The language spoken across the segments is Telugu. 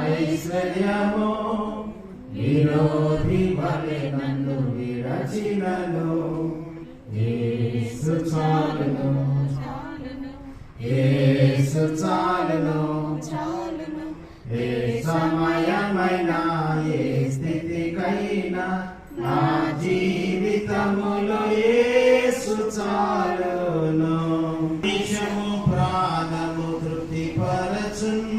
ఐశ్వర్యము విరోధి వలె నన్ను విరచినను యేసు చాలును యేసు చాలును ఏ సమయమైన ఏ స్థితికైనా నా జీవితములో యేసు చాలును నిజము ప్రాణము తృప్తిపరచును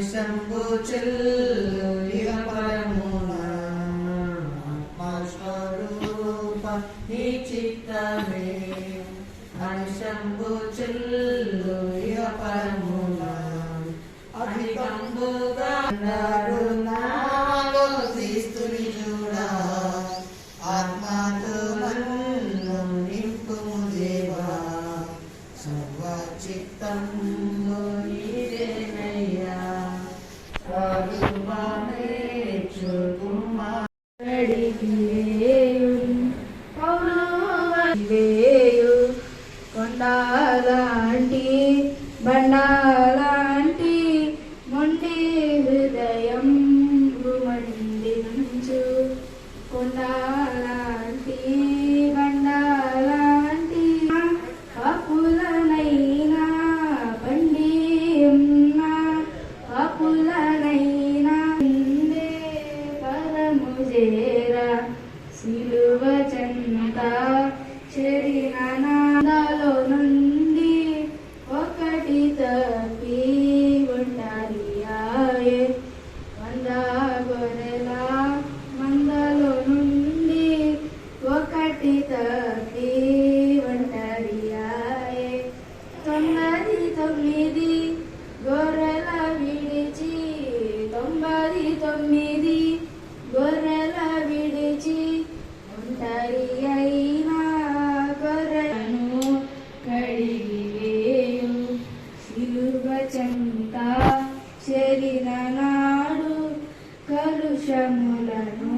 శంభు చెల్లు పరమున ఆత్మస్వరూప నీ చిత్తమే శంభు చెల్లు పరమున అధికంబుగా నాలో క్రీస్తుని చూడా ఆత్మతో నన్ను నింపుము దేవా సర్వ చిత్తం కొండాలాంటి బండాలాంటి మొండి హృదయం మండించు కొండాలాంటి బండాలాంటి కాపులనైనా బండి ఉన్న కాపులనైనా పరము చేరా సిలువ చెంత చెరిన నాదాలో నుండి ఒకటి తప్పి ఒంటరియాయే వంద గొర్రెల మందలో నుండి ఒకటి తప్పి ఒంటరియాయే 99 గొర్రెల విడిచి 99 గొర్రెల విడిచి ఒంటరి అయినా గొర్రెలను కడిగివేయు సిలువ చెంత చేరిన నాడు కలుషములను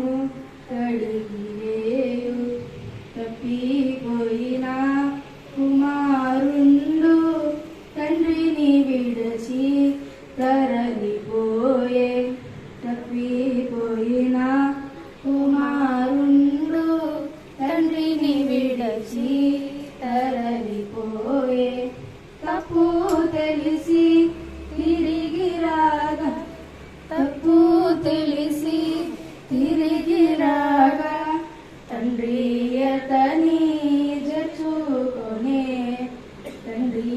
కడిగివేయు తప్పిపోయిన కుమారుండు తండ్రిని విడచి తరలిపోయే తప్పిపోయిన కుమారుండు తండ్రిని విడచి తరలిపోయే తప్పు తెలిసి తిరిగి రాగా తప్పు తెలిసి తిరిగి రాగా తండ్రి అతని జచుకొనే తండ్రి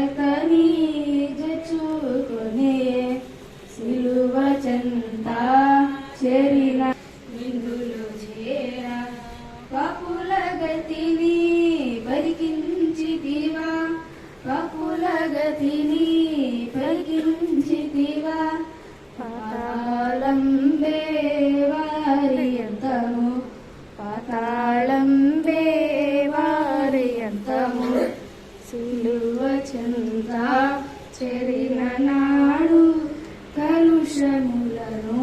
అతని జచుకొనే సిలువ చెంత చేరిన నిందులు చేరా పాపుల గతిని పరికించితివా పాపుల గతిని పరికించితివా పాతాళం వారియంతము పాతాళం వారియంతము సిలువ చెంత చేరిన నాడు కలుషములను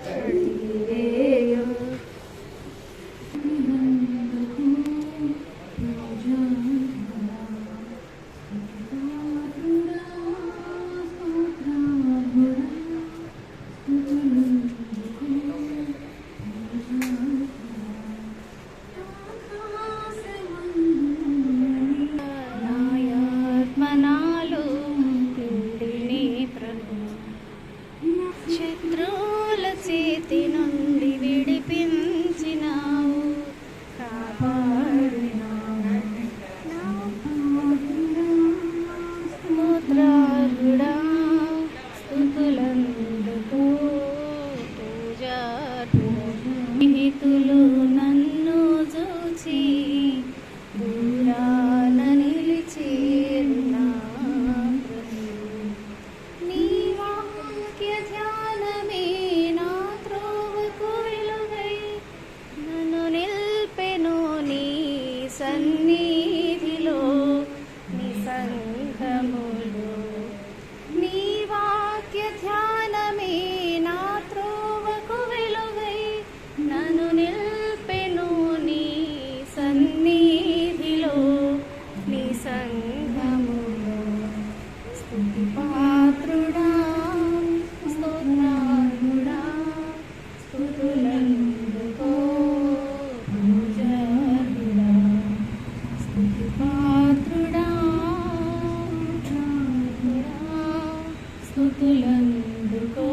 కడిగివేయు నాయాత్మనాలు పిండిని ప్రభు శత్రువుల చేతి నుండి విడిపించినావు కాపాడినావు స్తోత్రాలుడా స్తుతులందుకు పూజార్హితులు నన్ను చూచి దూరాన నిలిచేరునా నీ వాక్య ధ్యానమే నా త్రోవకు వెలుగై నన్ను నిల్పెను నీ సన్నిధిలో నీ సంఘములో నీ వాక్య ధ్యానమే నా త్రోవకు వెలుగై నన్ను నిల్పెను నీ సన్నిధిలో నీ సంఘములో స్తుతి పాత్రుడా స్తోత్రాలుడా స్తుతులందుకో పూజారుడా స్తుతి పాత్రుడా స్తుతులందుకో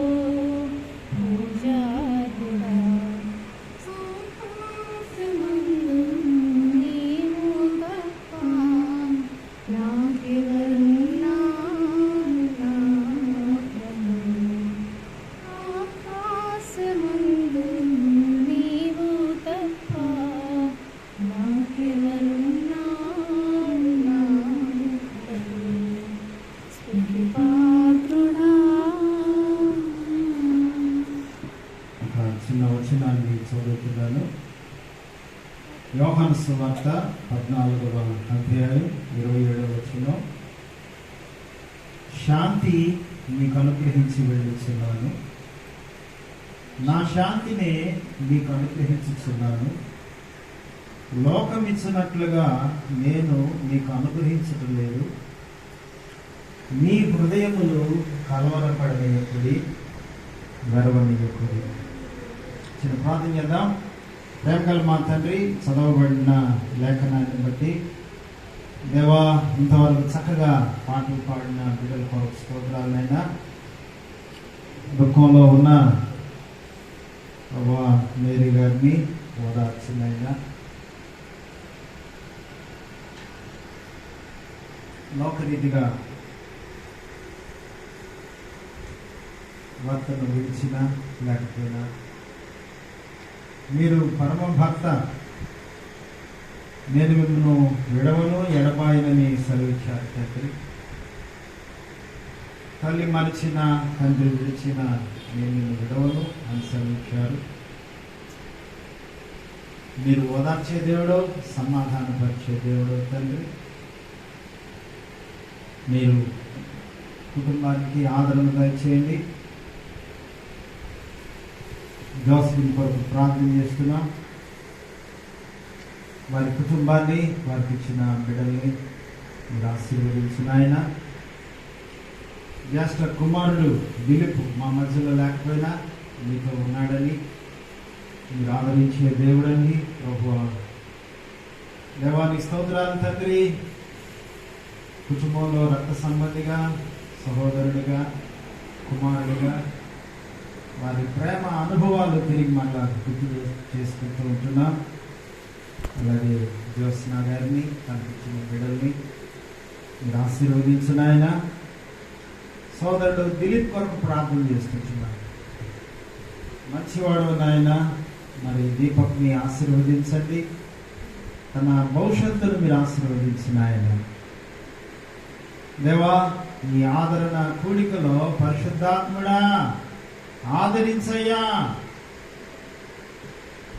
పూజారుడా నీవు తప్ప నాకెవరున్నారు ఆకాశమందు నీవు తప్ప నాకెవరున్నారు స్తుతి పాత్రుడా. ఒక చిన్న వచనాన్ని చదువుతున్నాను. యోహాను సువార్త 14వ అధ్యాయం 27వ వచనం. శాంతి మీకు అనుగ్రహించి వెళ్ళుచున్నాను, నా శాంతినే మీకు అనుగ్రహించుచున్నాను, లోకం ఇచ్చినట్లుగా నేను మీకు అనుగ్రహించటం లేదు. మీ హృదయములు కలవరపడనీయకుడి, గర్వనీయకుడి. చిన్న ప్రార్థన చేద్దాం. ప్రేమగల మా తండ్రి, చదవబడిన లేఖనాన్ని బట్టి దేవా, ఇంతవరకు చక్కగా పాటలు పాడిన బిడ్డల కొరకు స్తోత్రాలైనా, దుఃఖంలో ఉన్న మేరీ గారిని ఓదార్చినైనా, లోకరీతిగా భర్తను విడిచినా లేకపోయినా మీరు పరమ భర్త, నేను మిమ్మల్ని విడవను ఎడబాయనని సెలవిచ్చారు తండ్రి. తల్లి మరిచిన, తండ్రి విడిచిన నేను నిన్ను విడవను అని సెలవిచ్చారు. మీరు ఓదార్చే దేవుడు, సమాధానపరిచే దేవుడు తండ్రి. మీరు కుటుంబానికి ఆదరణ దయచేయండి. జోసఫిన్ కొరకు ప్రార్థన చేస్తున్నాం. వారి కుటుంబాన్ని, వారికి ఇచ్చిన బిడ్డల్ని మీరు ఆశీర్వదించిన ఆయన. జ్యేష్ఠ కుమారుడు దిలీప్ మా మధ్యలో లేకపోయినా మీతో ఉన్నాడని, మీరు ఆదరించే దేవుడని ప్రభువా దేవానికి స్తోత్రాలు తండ్రి. కుటుంబంలో రక్త సంబంధిగా, సహోదరుడిగా, కుమారుడిగా వారి ప్రేమ అనుభవాలు తిరిగి మళ్ళా గుర్తు చేసుకుంటూ ఉంటున్నాం. అలాగే జ్యోత్స్న గారిని, కనిపించిన బిడ్డల్ని మీరు ఆశీర్వదించున్నాయన. సోదరుడు దిలీప్ కొరకు ప్రార్థన చేస్తున్నాను. మంచివాడు నాయన, మరి దీపక్ని ఆశీర్వదించండి. తన భవిష్యత్తును మీరు ఆశీర్వదించినాయన. దేవా, ఈ ఆదరణ కూడికలో పరిశుద్ధాత్ముడా ఆదరించయ్యా.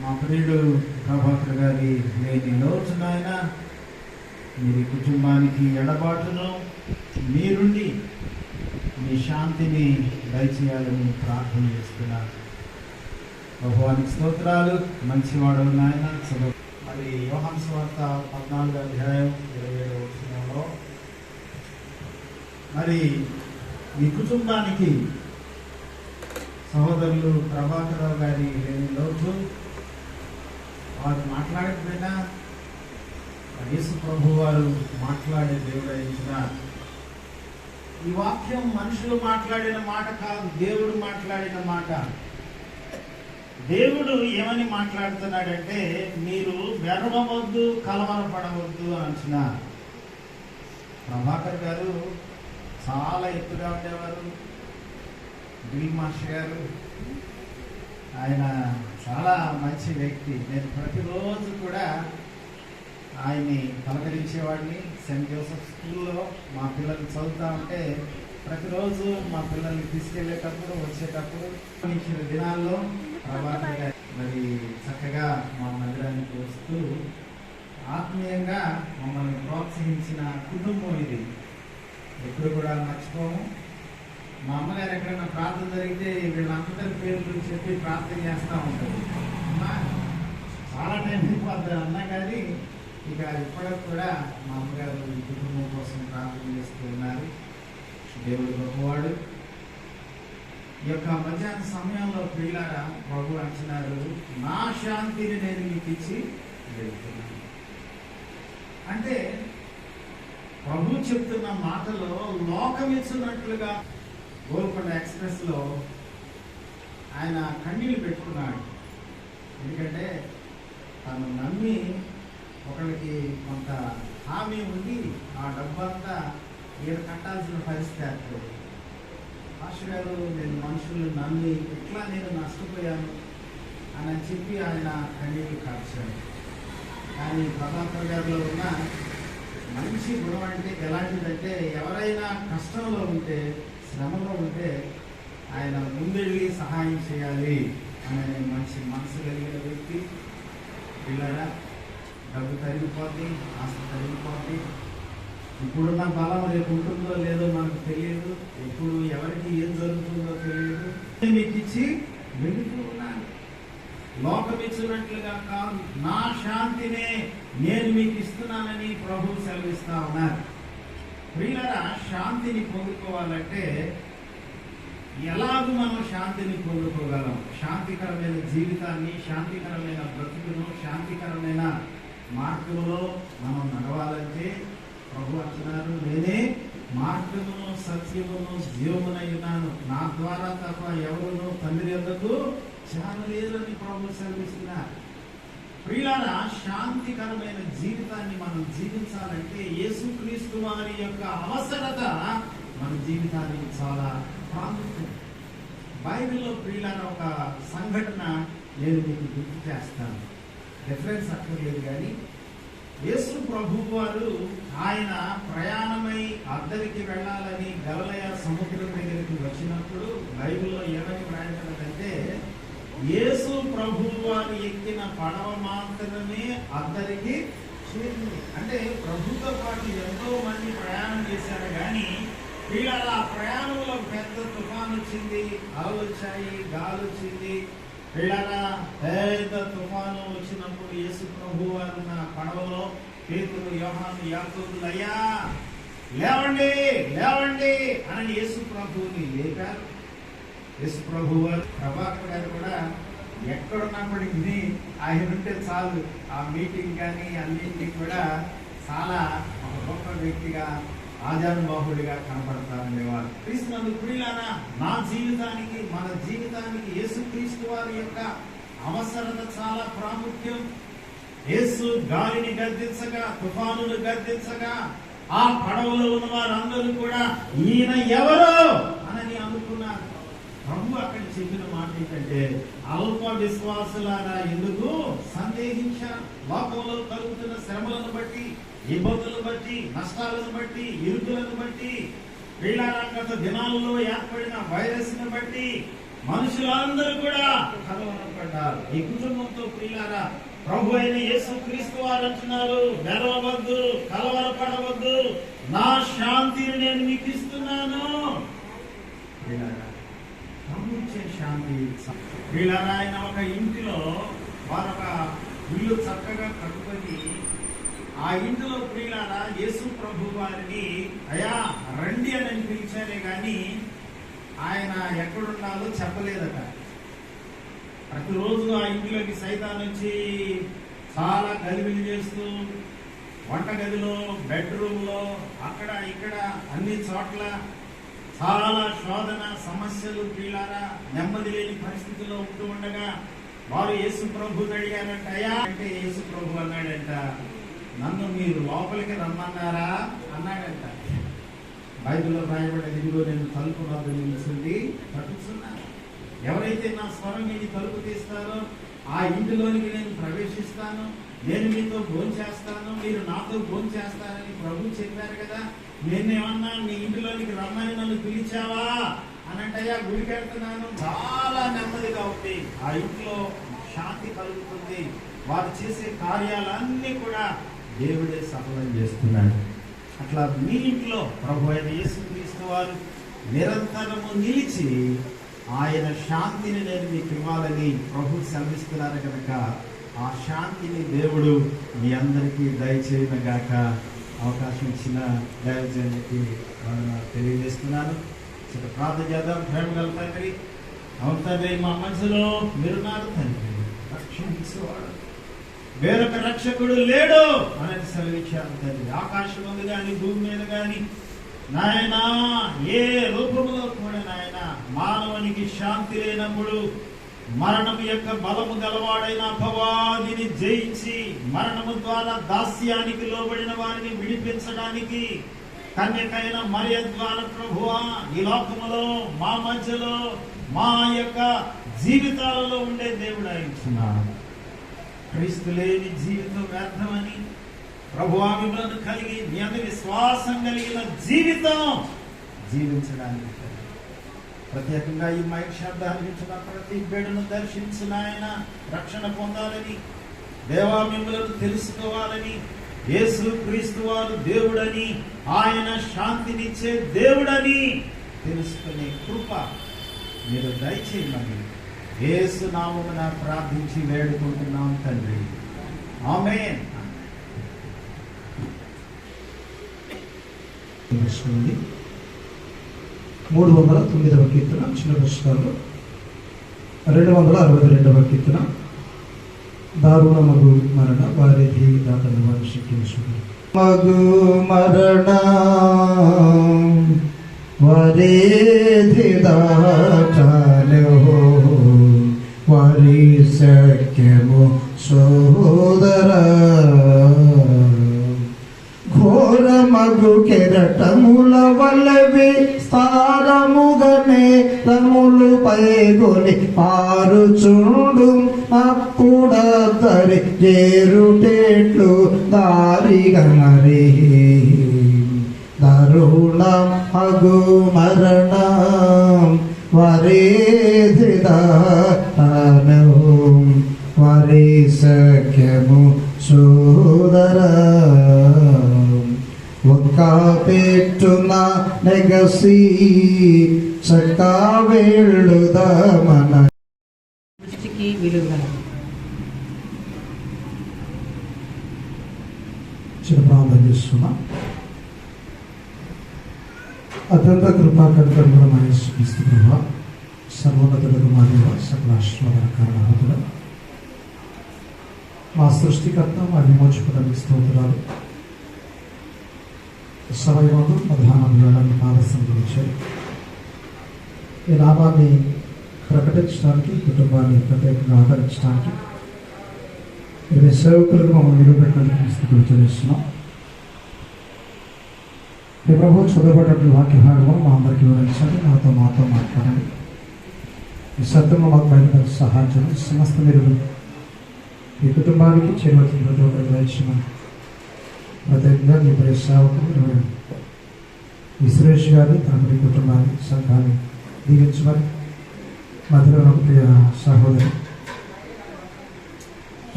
మా ప్రియుడు ప్రభాకర్ గారి లేని లోటు నాయన, మీరు కుటుంబానికి ఎడబాటును మీరుండి మీ శాంతిని దయచేయాలని ప్రార్థన చేస్తున్నారు. ప్రభువానికి స్తోత్రాలు. మంచివాడు నాయన. మరి యోహాను సువార్త 14వ అధ్యాయం 27వ వచనంలో మరి మీ కుటుంబానికి సహోదరులు ప్రభాకర్ రావు గారి లేని లోటు, వారు మాట్లాడకపోయినా యేసు ప్రభు వారు మాట్లాడే దేవుడైన ఈ వాక్యం మనుషులు మాట్లాడిన మాట కాదు, దేవుడు మాట్లాడిన మాట. దేవుడు ఏమని మాట్లాడుతున్నాడంటే, మీరు గర్వవద్దు, కలవరపడవద్దు అని అంటున్నారు. ప్రభాకర్ గారు చాలా ఎత్తుగా ఉండేవారు. డ్రిల్ మాస్టర్ గారు, ఆయన చాలా మంచి వ్యక్తి. నేను ప్రతిరోజు కూడా ఆయన్ని పలకరించేవాడిని. సెయింట్ జోసెఫ్ స్కూల్లో మా పిల్లలు చదువుతూ ఉంటే ప్రతిరోజు మా పిల్లల్ని తీసుకెళ్లేటప్పుడు, వచ్చేటప్పుడు ఇచ్చిన దినాల్లో ప్రభాకర్ గారు మరి చక్కగా మా మందిరానికి వస్తూ ఆత్మీయంగా మమ్మల్ని ప్రోత్సహించిన కుటుంబం ఇది. ఎప్పుడు కూడా మర్చిపోము. మా అమ్మగారు ఎక్కడైనా ప్రార్థన జరిగితే వీళ్ళందరి పేర్లు చెప్పి ప్రార్థన చేస్తూ ఉంటారు. అమ్మా చాలా టైం అయిపోతుంది అన్నా కానీ ఇక ఇప్పటికి కూడా మా అమ్మగారు ఈ కుటుంబం కోసం ప్రార్థన చేస్తూ ఉన్నారు. దేవుడు గొప్పవాడు. ఈ యొక్క మధ్యాహ్న సమయంలో పిల్లారా ప్రభు అంటున్నారు, నా శాంతిని నేను మీకు ఇచ్చి వెళ్తున్నాను. అంటే ప్రభు చెప్తున్న మాటలో లోకం ఇచ్చినట్లుగా గోల్కొండ ఎక్స్ప్రెస్ లో ఆయన కన్నీళ్ళు పెట్టుకున్నాడు. ఎందుకంటే తను నమ్మి ఒకరికి కొంత హామీ ఉండి ఆ డబ్బంతా ఈడ కట్టాల్సిన పరిస్థితి ఏర్పడింది. మాస్టర్ గారు, నేను మనుషులు నమ్మి ఇట్లా నేను నష్టపోయాను అని చెప్పి ఆయన కన్నీళ్ళు కార్చాడు. కానీ ప్రభాకర్ గారిలో ఉన్న మంచి గుణం అంటే ఎలాంటిదంటే, ఎవరైనా కష్టంలో ఉంటే, శ్రమలో ఉంటే ఆయన ముందెళ్ళి సహాయం చేయాలి అనే మంచి మనసు కలిగిన వ్యక్తి. పిల్లరా, డబ్బు తరిగిపోద్ది, ఆస్తి తరిగిపోద్ది. ఇప్పుడున్న బలం రేపు ఉంటుందో లేదో మనకు తెలియదు. ఎప్పుడు ఎవరికి ఏం జరుగుతుందో తెలియదు. మీకు ఇచ్చి వెళుతూ ఉన్నాను. లోకం ఇచ్చినట్లుగా కాదు, నా శాంతినే నేను మీకు ఇస్తున్నానని ప్రభు సెలవిస్తా ఉన్నారు. ప్రియులారా, శాంతిని పొందుకోవాలంటే ఎలాగూ మనం శాంతిని పొందుకోగలం? శాంతికరమైన జీవితాన్ని, శాంతికరమైన బ్రతుకును, శాంతికరమైన మార్గంలో మనం నడవాలంటే ప్రభు అంటున్నారు, నేనే మార్గమును, సత్యమును, జీవమునై ఉన్నాను. నా ద్వారా తప్ప ఎవరును తండ్రి యొద్దకు చేరలేరని ప్రభు సెలవిస్తున్నారు. ప్రియులారా, శాంతికరమైన జీవితాన్ని మనం జీవించాలంటే యేసుక్రీస్తు వారి యొక్క అవసరత మన జీవితానికి చాలా ప్రాముఖ్యం. బైబిల్లో ప్రియులారా ఒక సంఘటన నేను మీకు గుర్తు చేస్తాను. రెఫరెన్స్ అక్కర్లేదు కానీ, యేసు ప్రభు వారు ఆయన ప్రయాణమై అద్దరికి వెళ్ళాలని గలిలయ సముద్రం దగ్గరికి వచ్చినప్పుడు బైబిల్లో ఏమని వ్రాయబడిందంటే, యేసు ప్రభు వారు ఎక్కిన పడవ మాత్రమే అద్దరికి చేరింది. అంటే ప్రభుతో పాటు ఎంతో మంది ప్రయాణం చేశారు కానీ వీళ్ళ ప్రయాణంలో పెద్ద తుఫాను వచ్చింది, అలలు వచ్చాయి, గాలి వచ్చింది. వీళ్ళ పెద్ద తుఫాను వచ్చినప్పుడు యేసు ప్రభు వారు పడవలో పేతురు, యోహాను, యాకోబులు, అయ్యా లేవండి లేవండి అని యేసు ప్రభువుని లేపారు. యేసు ప్రభు వారు, ప్రభాకర్ గారు కూడా ఎక్కడున్నప్పటికీ ఆయన ఉంటే చాలు, ఆ మీటింగ్ కానీ అన్నింటినీ కూడా చాలా ఒక గొప్ప వ్యక్తిగా ఆజానుబాహుడిగా కనపడతారనే వారు. క్రీస్తునందు ప్రియులారా, నా జీవితానికి మన జీవితానికి యేసుక్రీస్తు వారి యొక్క అవసరత చాలా ప్రాముఖ్యం. యేసు గాలిని గద్దించగా, తుఫానులు గద్దించగా, ఆ పడవలో ఉన్న వారందరూ కూడా ఈయన ఎవరు అని అనుకున్నారు. ప్రభు అక్కడ చెప్పిన మాట ఏంటంటే, అల్ప విశ్వాసులారా ఎందుకు సందేహించారు? లోకంలో కలుగుతున్న శ్రమలను బట్టి, ఇబ్బందులను బట్టి, నష్టాలను బట్టి, ఇరుకులను బట్టి, వీళ్ళారా గత దినాలలో ఏర్పడిన వైరస్ ని బట్టి మనుషులందరూ కూడా కలవరపడ్డారు. ఈ కుటుంబంతో ప్రియులారా, ప్రభు అయిన యేసుక్రీస్తు వారు అంటున్నారు, వెరవవద్దు, కలవరపడవద్దు, నా శాంతిని నేను మీకు ఇస్తున్నాను. ప్రభు ఇచ్చే శాంతి. వీళ్ళారా ఆయన ఒక ఇంటిలో వారొక ఇల్లు చక్కగా కట్టుకొని, ఆ ఇంటిలో ప్రియులారా యేసు ప్రభు వారిని అయా రండి అని పిలిచారే గాని ఆయన ఎక్కడున్నాలో చెప్పలేదట. ప్రతిరోజు ఆ ఇంట్లోకి సైతాన్ వచ్చి చాలా గలిబిలి చేస్తూ, వంటగదిలో, బెడ్రూమ్ లో, అక్కడ ఇక్కడ అన్ని చోట్ల చాలా శోధన, సమస్యలు, ప్రియులారా నెమ్మది లేని పరిస్థితిలో ఉంటూ ఉండగా వారు యేసు ప్రభుని అడిగారంట. అయ్యా అంటే యేసు ప్రభు అన్నాడంట, నన్ను మీరు లోపలికి రమ్మన్నారా అన్నాడంట. బైబిల్లో రాయబడ్డది, ఇదిగో నేను తలుపు వద్ద నిలుచుండి తట్టుచున్నాను. ఎవరైతే నా స్వరం విని తలుపు తీస్తారో ఆ ఇంటిలోనికి నేను ప్రవేశిస్తాను, నేను మీతో భోంచేస్తాను, మీరు నాతో భోంచేస్తారని ప్రభు చెప్పారు కదా. నేనేమన్నా మీ ఇంటిలోనికి రమ్మని నన్ను పిలిచావా అని అంటే, అయ్యా గుడికి వెళ్తున్నాను, చాలా నెమ్మదిగా ఉంది, ఆ ఇంట్లో శాంతి కలుగుతుంది, వారు చేసే కార్యాలన్నీ కూడా దేవుడే సఫలం చేస్తున్నాడు. అట్లా మీ ఇంట్లో ప్రభు అయిన యేసుక్రీస్తు వారు నిరంతరము నిలిచి ఆయన శాంతిని నేను మీకు ఇవ్వాలని ప్రభు సెలవిస్తున్నారు కనుక ఆ శాంతిని దేవుడు మీ అందరికీ దయచేయగాక. అవకాశం ఇచ్చిన దైవజనునికి తెలియజేస్తున్నాను. ప్రార్థన చేద్దాం. ప్రేమ గల తండ్రి, అవును తండ్రి, మా మనసులో మీరున్నారు తండ్రి, రక్షించేవాడు, వేరొక రక్షకుడు లేడు అనేది సెలవిచ్చారు తండ్రి. ఆకాశం ఉంది కానీ, భూమి మీద కానీ నాయనా ఏ రూపంలో కూడా నాయన మానవునికి శాంతి లేనప్పుడు మరణం యొక్క బలము గలవాడైన అపవాదిని జయించి మరణము ద్వారా దాస్యానికి లోబడిన వారిని విడిపించడానికి కన్యకైన మరియ ద్వారా ప్రభువా ఈ లోకములో మా మధ్యలో మా యొక్క జీవితాలలో ఉండే దేవుడు అయించున్నాడు. క్రీస్తు లేని జీవితం వ్యర్థమని ప్రభువా మిమ్మల్ని కలిగి మీ అందరి విశ్వాసం కలిగిన జీవితం జీవించడానికి ప్రత్యేకంగా ఈ మైక్ శబ్దాన్ని వింటున్న ప్రతి బిడ్డను దర్శించిన ఆయన రక్షణ పొందాలని, దేవా మిమ్మల్ని తెలుసుకోవాలని, యేసు క్రీస్తు వారు దేవుడని, ఆయన శాంతినిచ్చే దేవుడని తెలుసుకునే కృప మీరు దయచేయమని యేసు నామమున ప్రార్థించి వేడుకుంటున్నాం తండ్రి. ఆమేన్. 309వ కీర్తన చిన్న పుస్తకాలు 262వ కీర్తన దారుణమగు మరణ వారిధి దాతను వారు శిక్షించుడు. మగు మరణ వారిధి దాతను వారి సఖ్యము సోదర ఘోరమగు కెరటముల వలవి స్థానముగనే రములు పైగొని పారుచుండు అప్పుడతరి చేరుటేట్లు దారిగనరి దరుణం అగు మరణం వరేదిదాను వరి సఖ్యము సోదర ఒక్క పెట్టున నెగసి చక్కా వెళ్ళుదమన దృష్టికి విలువగల చిన్న ప్రార్థన చేస్తున్నా. అత్యంత కృపా కనికరమైన యేసుక్రీస్తు ప్రభువా, సర్వోన్నతులకు మా దేవ సకల ఆశీర్వాద కారణభూతులు మా సృష్టికర్త మా విమోచకుడానికి స్తోత్రాలు. సమయమందు మధ్యాహ్నం వేళను పాదసంచరించారు. ఈ నామాన్ని ప్రకటించడానికి, కుటుంబాన్ని ప్రత్యేకంగా ఆదరించడానికి మీ సేవకులకు మమ్మల్ని నిలబెట్టడానికి స్థితిలో చెల్లిస్తున్నాం. ఈ ప్రభు చదవబడినటువంటి వాక్య భాగము మా అందరికీ వివరించండి, మాతో మాట్లాడండి. ఈ సత్యంలో మాకు బయటకు సహాయం చేయండి. సమస్త మీరు ఈ కుటుంబానికి చేరువచ్చిన ప్రతి ఒక్కరికి దయచేయమని ప్రత్యేకంగా మీ ప్రియ సేవకులు ఈ సురేష్ గారిని తన ప్రియ కుటుంబాన్ని సంఘాన్ని దీవించమని మధ్యలో ఉన్న ప్రియ సహోదరి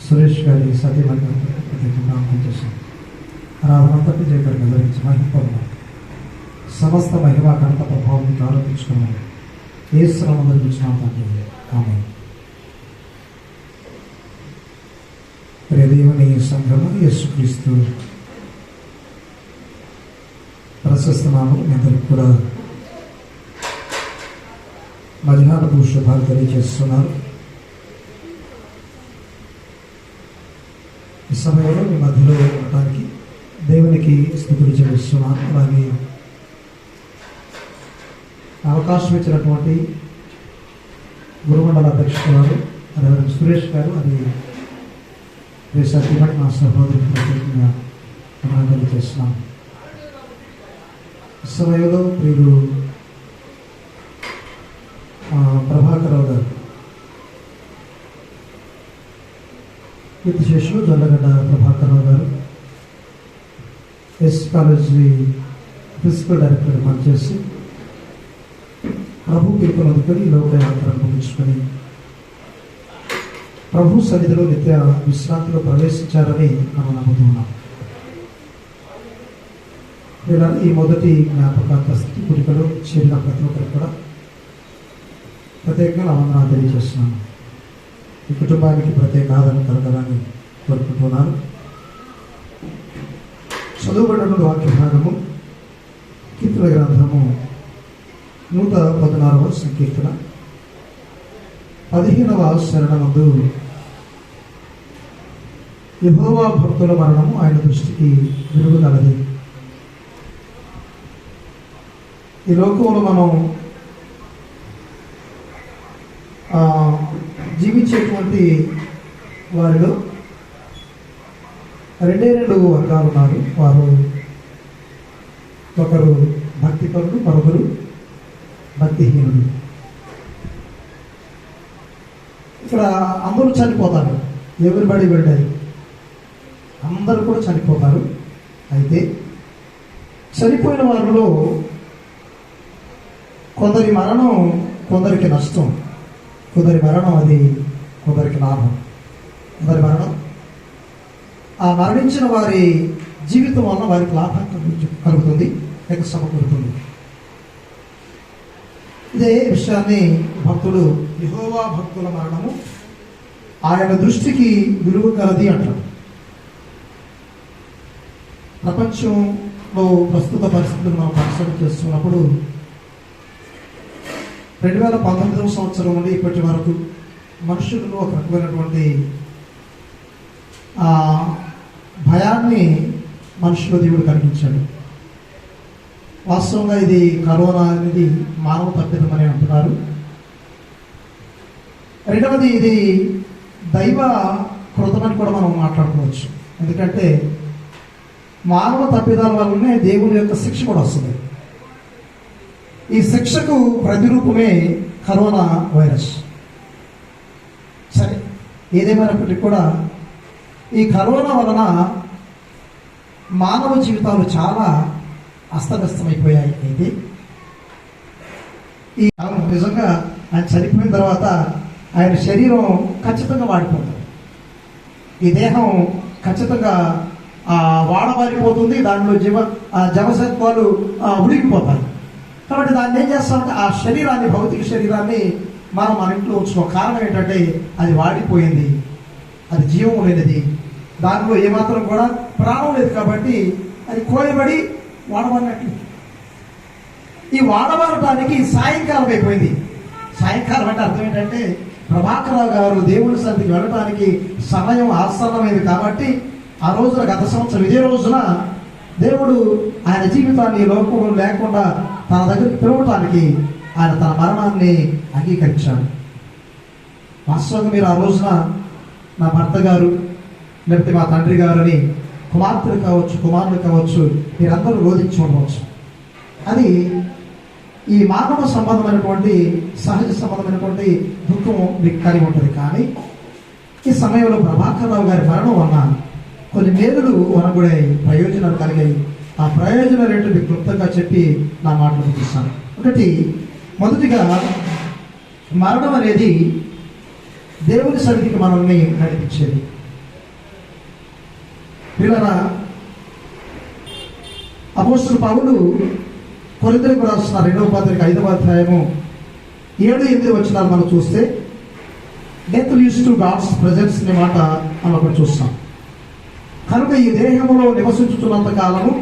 సురేష్ గారి సతీమణి గారికి ప్రత్యేకంగా పనిచేసాం. ఆరాధనంతటి జయకరంగా ధరించి మహిళ సమస్త మహిళా కనత ప్రభావం ఆరోపించుకున్నాం. ఏ శ్రమం చూసినా తండ్రి ఆమేన్. దేవుని సంఘము యేసుక్రీస్తు ప్రశస్త నామం మీ అందరికి కూడా మధ్యాహ్నపు శుభాలు తెలియజేస్తున్నారు. ఈ సమయంలో మీ మధ్యలో ఉండటానికి దేవునికి స్తుతులు చెల్లిస్తున్నాను. అలాగే అవకాశం ఇచ్చినటువంటి గురుమండల అధ్యక్షులు రెవరెండ్ సురేష్ గారు, అది సత్యమని మా సహోదరులకు ప్రత్యేకంగా తెలియజేస్తున్నాను. ఈ సమయంలో ప్రియులు ప్రభాకరరావు గారు, కీర్తిశేషులు జొల్లగడ్డ ప్రభాకరరావు గారు ఎస్ కాలేజీ ప్రిన్సిపల్ డైరెక్టర్గా పనిచేసి ప్రభు పిలుపును అందుకొని లోకయాత్రను ముగించుకొని ప్రభు సన్నిధిలో నిత్య విశ్రాంతిలో ప్రవేశించారని మనం నమ్ముతున్నాం. ఇలా ఈ మొదటి జ్ఞాపకార్థ స్థితి గురికలో చేరిన ప్రతి ఒక్కరికి కూడా ప్రత్యేకంగా వందనాలు తెలియజేస్తున్నాను. ఈ కుటుంబానికి ప్రత్యేక ఆదరణ కలగాలని కోరుకుంటున్నాను. చదువుబడిన వాక్య భాగము కీర్తన గ్రంథము 116వ సంకీర్తన 15వ శరణమందు యెహోవా భక్తుల మరణము ఆయన దృష్టికి విలువగలది. ఈ లోకంలో మనం జీవించేటువంటి వారిలో రెండు వర్గాలు ఉన్నారు. వారు ఒకరు భక్తిపరులు, మరొకరు భక్తిహీనుడు. ఇక్కడ అందరూ చనిపోతారు. ఎవరిబడి వెళ్ళాయి, అందరూ కూడా చనిపోతారు. అయితే చనిపోయిన వారిలో కొందరి మరణం కొందరికి నష్టం, కొందరి మరణం అది కొందరికి లాభం. కొందరి మరణం ఆ మరణించిన వారి జీవితం వలన వారికి లాభం కలుగుతుంది, లేక సమకూరుతుంది. ఇదే విషయాన్ని భక్తుడు యెహోవా భక్తుల మరణము ఆయన దృష్టికి విలువ కలది అంటాడు. ప్రపంచంలో ప్రస్తుత పరిస్థితులు మనం పరిశీలన చేస్తున్నప్పుడు 2019వ సంవత్సరం నుండి ఇప్పటి వరకు మనుషులలో ఒక రకమైనటువంటి భయాన్ని మనుషులు దేవుడు కలిగించాడు. వాస్తవంగా ఇది కరోనా అనేది మానవ తప్పిదమని అంటున్నారు. రెండవది ఇది దైవ కృతమని కూడా మనం మాట్లాడుకోవచ్చు. ఎందుకంటే మానవ తప్పిదాల వల్లనే దేవుని యొక్క శిక్ష కూడా వస్తుంది. ఈ శిక్షకు ప్రతిరూపమే కరోనా వైరస్. సరే, ఏదేమైనప్పటికీ కూడా ఈ కరోనా వలన మానవ జీవితాలు చాలా అస్తవ్యస్తమైపోయాయి. అయితే ఈ నిజంగా ఆయన చనిపోయిన తర్వాత ఆయన శరీరం ఖచ్చితంగా వాడిపోతుంది. ఈ దేహం ఖచ్చితంగా వాడబారిపోతుంది. దానిలో జవసత్వాలు ఉడికిపోతాయి. కాబట్టి దాన్ని ఏం చేస్తామంటే ఆ శరీరాన్ని, భౌతిక శరీరాన్ని మనం మన ఇంట్లో ఉంచుకోం. కారణం ఏంటంటే అది వాడిపోయింది, అది జీవం లేనిది, దానిలో ఏమాత్రం కూడా ప్రాణం లేదు. కాబట్టి అది కోయబడి వాడబడినట్లు. ఈ వాడబడటానికి సాయంకాలం అయిపోయింది. సాయంకాలం అంటే అర్థం ఏంటంటే ప్రభాకరరావు గారు దేవుని సన్నిధికి వెళ్ళటానికి సమయం ఆసన్నమైంది కాబట్టి ఆ రోజున గత సంవత్సరం ఇదే రోజున దేవుడు ఆయన జీవితాన్ని లోకంలో లేకుండా తన దగ్గరికి పిలవటానికి ఆయన తన మరణాన్ని అంగీకరించాడు. వాస్తవంగా మీరు ఆ రోజున నా భర్త గారు లేకపోతే మా తండ్రి గారు అని కుమార్తెలు కావచ్చు, కుమారులు కావచ్చు, మీరందరూ రోధించి ఉండవచ్చు. అది ఈ మానవ సంబంధమైనటువంటి సహజ సంబంధమైనటువంటి దుఃఖం మీకు కలిగి ఉంటుంది. కానీ ఈ సమయంలో ప్రభాకరరావు గారి మరణం వలన కొన్ని మేలులు వనగూడాయి, ప్రయోజనాలు కలిగాయి. ఆ ప్రయోజనాలు ఏంటో మీకు క్లుప్తంగా చెప్పి నా మాటలు ముగిస్తాను. మొదటిగా మరణం అనేది దేవుని సన్నిధికి మనల్ని నడిపించేది. పిల్లరా, అపోస్తలుడు పౌలు కొరింథీయులకు రాస్తున్న 2వ పత్రిక 5వ అధ్యాయము 7-8 వచనాలు మనం చూస్తే death leads to God's presence అనే మాట మనం అక్కడ చూస్తాం. కనుక ఈ దేహములో నివసించుతున్నంత కాలము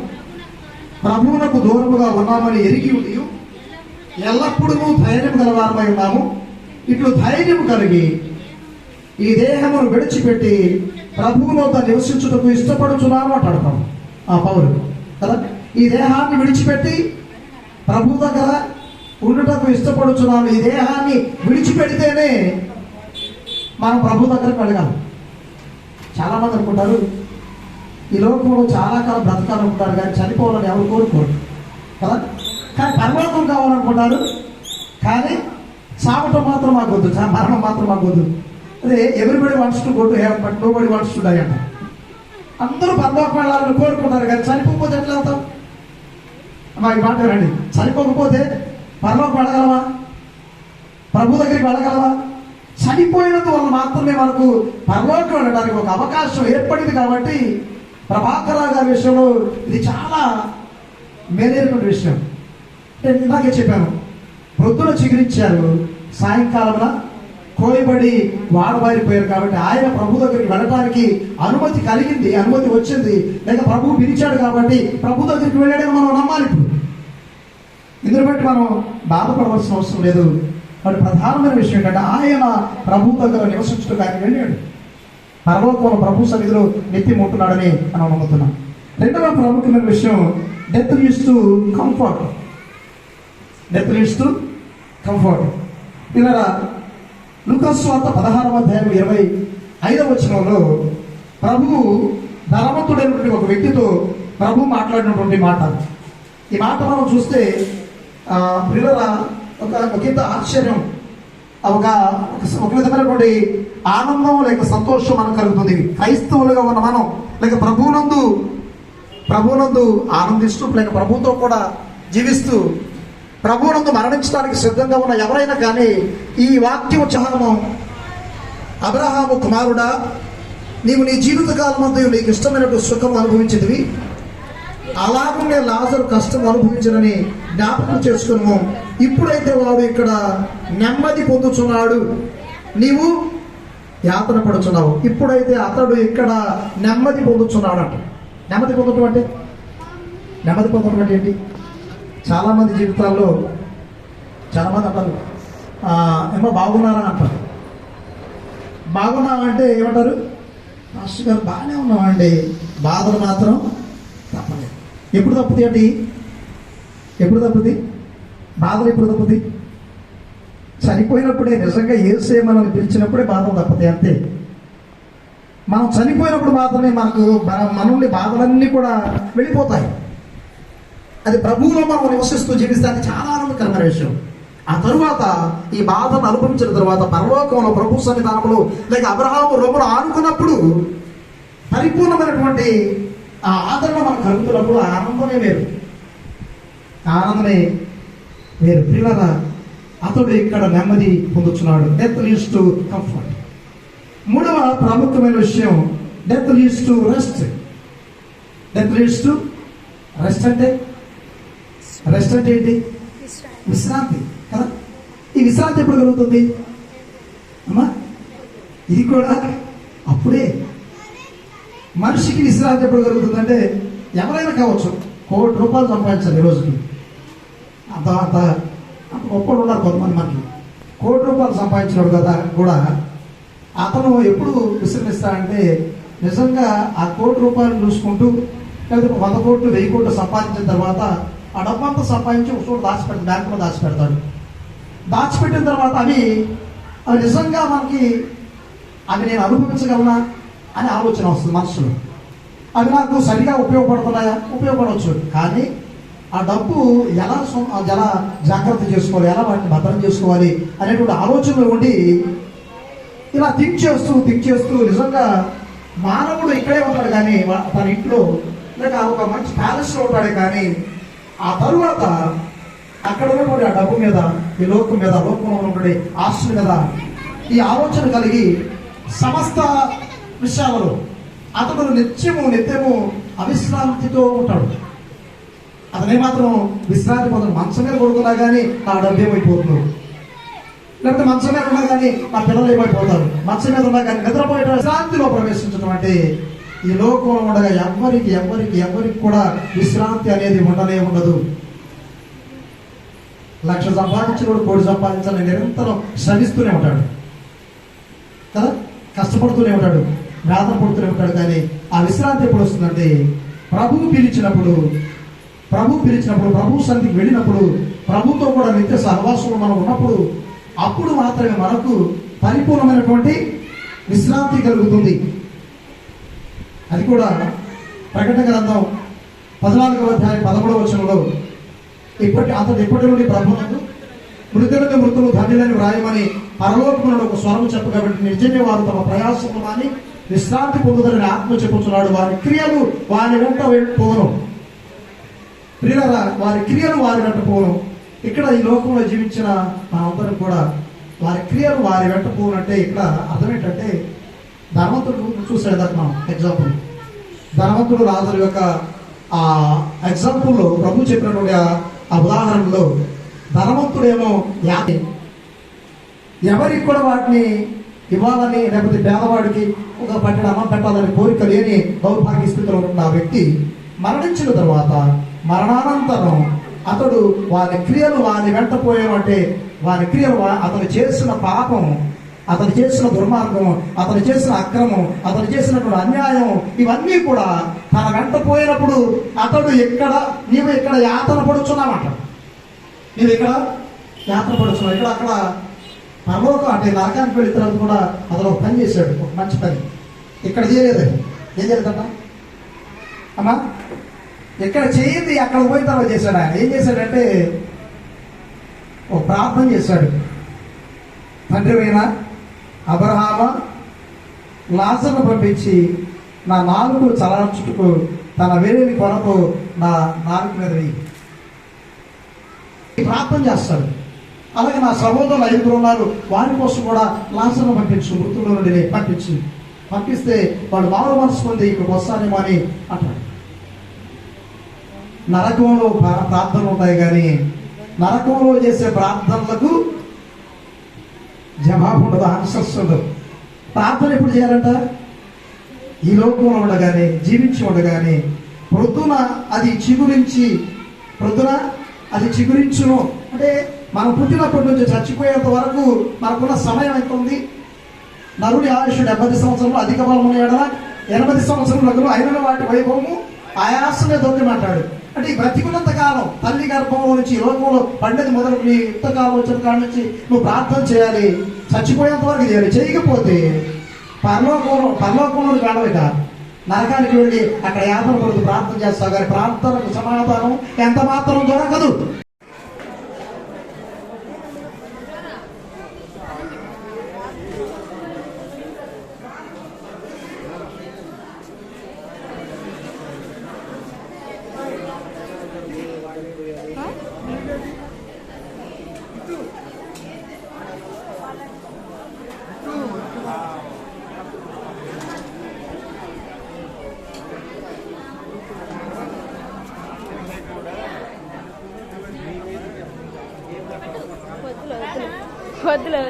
ప్రభువునకు దూరముగా ఉన్నామని ఎరిగి ఉంది ఎల్లప్పుడూ ధైర్యం గలవారమై ఉన్నాము. ఇట్లు ధైర్యం కలిగి ఈ దేహమును విడిచిపెట్టి ప్రభువులో నివసించుటకు ఇష్టపడుచున్నాను అంటాడు ఆ పౌరు కదా. ఈ దేహాన్ని విడిచిపెట్టి ప్రభు దగ్గర ఉండుటకు ఇష్టపడుచున్నాను. ఈ దేహాన్ని విడిచిపెడితేనే మనం ప్రభు దగ్గరకు వెళ్ళగలం. చాలామంది అనుకుంటారు ఈ లోకంలో చాలా కాలం బ్రతకాలనుకుంటారు కానీ చనిపోవాలని ఎవరు కోరుకోరు కదా. కానీ పరలోకం కావాలనుకుంటారు కానీ చావటం మాత్రం మాకు వద్దు, మరణం మాత్రం మాకు వద్దు. అదే everybody wants to go to heaven but nobody wants to die అంట. అందరూ పరలోకం వెళ్ళాలని కోరుకుంటారు కానీ చనిపోకపోతే ఎట్లా వెళ్తాం? మా ఈ మాట రండి, చనిపోకపోతే పరలోకం వెళ్ళగలవా? ప్రభు దగ్గరికి వెళ్ళగలవా? చనిపోయినందువల్ల మాత్రమే మనకు పరలోకం వెళ్ళడానికి ఒక అవకాశం ఏర్పడింది. కాబట్టి ప్రభాకరరావు గారి విషయంలో ఇది చాలా మేలైనటువంటి విషయం. నేను ఇందాకే చెప్పాను, ప్రొద్దున చిగురించారు, సాయంకాలంలో కోయబడి వాడబారిపోయారు. కాబట్టి ఆయన ప్రభు దగ్గరికి వెళ్ళడానికి అనుమతి కలిగింది, అనుమతి వచ్చింది, లేక ప్రభువు పిలిచాడు కాబట్టి ప్రభు దగ్గరికి వెళ్ళాడని మనం నమ్మాలి. ఇప్పుడు ఇందుని బట్టి మనం బాధపడవలసిన అవసరం లేదు. కాబట్టి ప్రధానమైన విషయం ఏంటంటే ఆయన ప్రభు దగ్గర నివసించడానికి ఆయన వెళ్ళాడు. పరలోకంలో ప్రభు సన్నిధిలో నిత్యం ఉంటున్నాడని మనం నమ్ముతున్నాం. రెండవ ప్రాముఖ్యమైన విషయం death leads to comfort. Death leads to comfort. ఇలా లూకాసు వార్త 16వ అధ్యాయం 25వ వచనంలో ప్రభువు ధనవంతుడైనటువంటి ఒక వ్యక్తితో ప్రభు మాట్లాడినటువంటి మాట. ఈ మాట మనం చూస్తే పిల్లల ఒకంత ఆశ్చర్యం, ఒక విధమైనటువంటి ఆనందం లేక సంతోషం మనకు కలుగుతుంది. క్రైస్తవులుగా ఉన్న మనం లేక ప్రభువునందు ఆనందిస్తూ లేక ప్రభుతో కూడా జీవిస్తూ ప్రభువునందు మరణించడానికి సిద్ధంగా ఉన్న ఎవరైనా కానీ ఈ వాక్యం ఉత్సాహము, అబ్రహాము కుమారుడా, నీవు నీ జీవితకాలం అంతా నీకు ఇష్టమైనటువంటి సుఖం అనుభవించినవి, అలాగే లాజరు కష్టం అనుభవించనని జ్ఞాపకం చేసుకున్నాము. ఇప్పుడైతే వాడు ఇక్కడ నెమ్మది పొందుతున్నాడు, నీవు యాతన పడుతున్నావు. ఇప్పుడైతే అతడు ఇక్కడ నెమ్మది పొందుతున్నాడు అంట. నెమ్మది పొందడం అంటే ఏంటి? చాలామంది జీవితాల్లో చాలామంది అంటారు ఏమో బాగున్నారా అంటారు. బాగున్నామంటే ఏమంటారు? మాస్టర్ గారు బాగానే ఉన్నామండి, బాధలు మాత్రం తప్పలేదు. ఎప్పుడు తప్పుది అంటే ఎప్పుడు తప్పుది? బాధలు ఎప్పుడు తప్పుది? చనిపోయినప్పుడే. నిజంగా యేసే మనల్ని పిలిచినప్పుడే బాధలు తప్పుతాయి, అంతే. మనం చనిపోయినప్పుడు మాత్రమే మనల్ని బాధలన్నీ కూడా వెళ్ళిపోతాయి. అది ప్రభువులో మనం నివసిస్తూ జీవిస్తే అది చాలా ఆనందకరమైన విషయం. ఆ తరువాత ఈ బాధను అనుభవించిన తర్వాత పరలోకంలో ప్రభు సన్నిధానంలో లేక అబ్రహాము రొమ్మును ఆనుకున్నప్పుడు పరిపూర్ణమైనటువంటి ఆ ఆదరణ మనకు కలుగుతున్నప్పుడు ఆనందమే వేరు. పిల్లల అతడు ఇక్కడ నెమ్మది పొందుతున్నాడు. Death leads to comfort. మూడవ ప్రాముఖ్యమైన విషయం death leads to rest. Death leads to rest అంటే ఏంటి? విశ్రాంతి కదా. ఈ విశ్రాంతి ఎప్పుడు కలుగుతుంది అమ్మా? ఇది కూడా అప్పుడే. మనిషికి విశ్రాంతి ఎప్పుడు కలుగుతుంది అంటే ఎవరైనా కావచ్చు, ₹1 సంపాదించాలి ఈ రోజుకి. అంత అంత అంత గొప్పలు ఉన్నారు కొంతమంది. మనకి ₹1,00,00,000 సంపాదించినాడు కదా కూడా అతను ఎప్పుడు విశ్రమిస్తాడంటే నిజంగా ఆ ₹1,00,00,000 చూసుకుంటూ, లేకపోతే 100 కోట్లు 1000 కోట్లు సంపాదించిన తర్వాత ఆ డబ్బంతా సంపాదించి ఒక చోట దాచిపెడతాడు, బ్యాంకులో దాచిపెడతాడు. దాచిపెట్టిన తర్వాత అవి నిజంగా మనకి అవి నేను అనుభవించగలనా అని ఆలోచన వస్తుంది మనసులో. అవి నాకు సరిగా ఉపయోగపడుతున్నాయా? ఉపయోగపడవచ్చు. కానీ ఆ డబ్బు ఎలా జాగ్రత్త చేసుకోవాలి, ఎలా వాటిని భద్రం చేసుకోవాలి అనేటువంటి ఆలోచనలో ఉండి ఇలా థింక్ చేస్తూ నిజంగా మానవుడు ఇక్కడే ఉంటాడు కానీ తన ఇంట్లో లేక ఒక మంచి ప్యాలెస్లో ఉంటాడే కానీ ఆ తరువాత అక్కడ ఉన్నటువంటి ఆ డబ్బు మీద, ఈ లోకం మీద, లోకంలో ఉన్నటువంటి ఆస్తుల మీద ఈ ఆలోచన కలిగి సమస్త విషయాలలో అతడు నిత్యము అవిశ్రాంతితో ఉంటాడు. అతను ఏమాత్రం విశ్రాంతి పొందడు. మంచం మీద కొడుకున్నా కానీ ఆ డబ్బు ఏమైపోతుంది, లేకపోతే మంచం మీద ఉన్నా కానీ ఆ పిల్లలు ఏమైపోతారు, మంచం మీద ఉన్నా కానీ నిద్రపోయే విశ్రాంతిలో ప్రవేశించడం అంటే ఈ లోకంలో ఉండగా ఎవరికి కూడా విశ్రాంతి అనేది ఉండనే ఉండదు. 1,00,000 సంపాదించినోడు 1,00,00,000 సంపాదించాలని నిరంతరం శ్రమిస్తూనే ఉంటాడు కదా, కష్టపడుతూనే ఉంటాడు, వేదన పడుతూనే ఉంటాడు. కానీ ఆ విశ్రాంతి ఎప్పుడు వస్తుందంటే ప్రభువు పిలిచినప్పుడు, ప్రభు సన్నిధికి వెళ్ళినప్పుడు, ప్రభుతో కూడా నిత్య సహవాసంలో మనం ఉన్నప్పుడు, అప్పుడు మాత్రమే మనకు పరిపూర్ణమైనటువంటి విశ్రాంతి కలుగుతుంది. అది కూడా ప్రకటన గ్రంథం 14వ అధ్యాయం 13వ వచనంలో ఇప్పటి నుండి ప్రభువునందు మృతులకు మృతులు ధన్యులని వ్రాయమని పరలోకములను ఒక స్వరము చెప్పగబట్టి నిజమే వారు తమ ప్రయాసము మాని విశ్రాంతి పొందుదరని ఆత్మ చెప్పుచున్నాడు. వారి క్రియలు వారి వెంట పోను. ప్రియులారా, వారి క్రియలు వారి వెంట పోను. ఇక్కడ ఈ లోకంలో జీవించిన మనందరం కూడా వారి క్రియలు వారి వెంట పోనంటే ఇక్కడ అర్థం ఏంటంటే ధనవంతుడు చూసాడు కదా మనం ఎగ్జాంపుల్. ధనవంతుడు రాజుల యొక్క ఆ ఎగ్జాంపుల్లో ప్రభు చెప్పినటువంటి ఆ ఉదాహరణలో ధనవంతుడేమో ఎవరికి కూడా వాటిని ఇవ్వాలని, లేకపోతే పేదవాడికి ఒక పట్టిన అన్నం పెట్టాలని కోరిక లేని దౌర్భాగ్య స్థితిలో ఉన్న ఆ వ్యక్తి మరణించిన తర్వాత మరణానంతరం అతడు వారి క్రియలు వారి వెంట పోయామంటే వారి క్రియలు అతను చేసిన పాపం, అతను చేసిన దుర్మార్గం, అతను చేసిన అక్రమం, అతను చేసినటువంటి అన్యాయం ఇవన్నీ కూడా తన వెంట పోయినప్పుడు అతడు నీవు ఇక్కడ యాతన పడుచున్నామంట. నీవు ఇక్కడ యాతన పడుచున్నావు. ఇక్కడ అక్కడ పరలోకం అంటే నరకానికి వెళ్ళిన తర్వాత కూడా అతను ఒక పని చేశాడు, ఒక మంచి పని. ఇక్కడ చేయలేదు. ఏం చేద్దాం అమ్మా? ఇక్కడ చేయింది అక్కడ పోయిన తర్వాత చేశాడు. ఆయన ఏం చేశాడంటే ఒక ప్రార్థన చేశాడు. తండ్రి అయిన అబ్రహామ, లాజరును పంపించి నా నాలుగు చలార్చుటకు తన వేరేని కొరకు నా నాలుగు మీద వేయి ప్రార్థన చేస్తాడు. అలాగే నా సహోదరులు 5 ఉన్నారు, వారి కోసం కూడా లాజరును పంపించు, మృతుల నుండి పంపిస్తే వాళ్ళు మారు మనసు పొంది ఇక్కడికి వస్తానేమో అని అంటాడు. నరకంలో ప్రార్థనలు ఉంటాయి కానీ నరకంలో చేసే ప్రార్థనలకు జవాబు ఉండదు, ఆన్సర్స్ ఉండదు. ప్రార్థన ఎప్పుడు చేయాలంట? ఈ లోకంలో ఉండగానే, జీవించి ఉండగానే ప్రొద్దున అది చిగురించును. అంటే మనం పుట్టినప్పటి నుంచి చచ్చిపోయేంత వరకు మనకున్న సమయం ఎంత ఉంది? నరుడి ఆయుష్ 70 సంవత్సరంలో, అధిక బలము ఎడల 80 సంవత్సరములకు అయిన వాటి వైభవము ఆయాసమే దొంగమంటాడు. అంటే ఈ బ్రతికున్నంత కాలం తల్లి గర్భంలో నుంచి లోకంలో పండేది మొదలు నీ యుక్త కాలం వచ్చిన కాలం నుంచి నువ్వు ప్రార్థన చేయాలి, చచ్చిపోయేంత వరకు చేయాలి. చేయకపోతే పరలోకంలో వెళ్ళవిట, నరకానికి వెళ్ళి అక్కడ యాతన పడుతూ ప్రార్థన చేస్తావు కానీ ప్రార్థనకు సమాధానం ఎంత మాత్రం దొరకదు. వద్దులే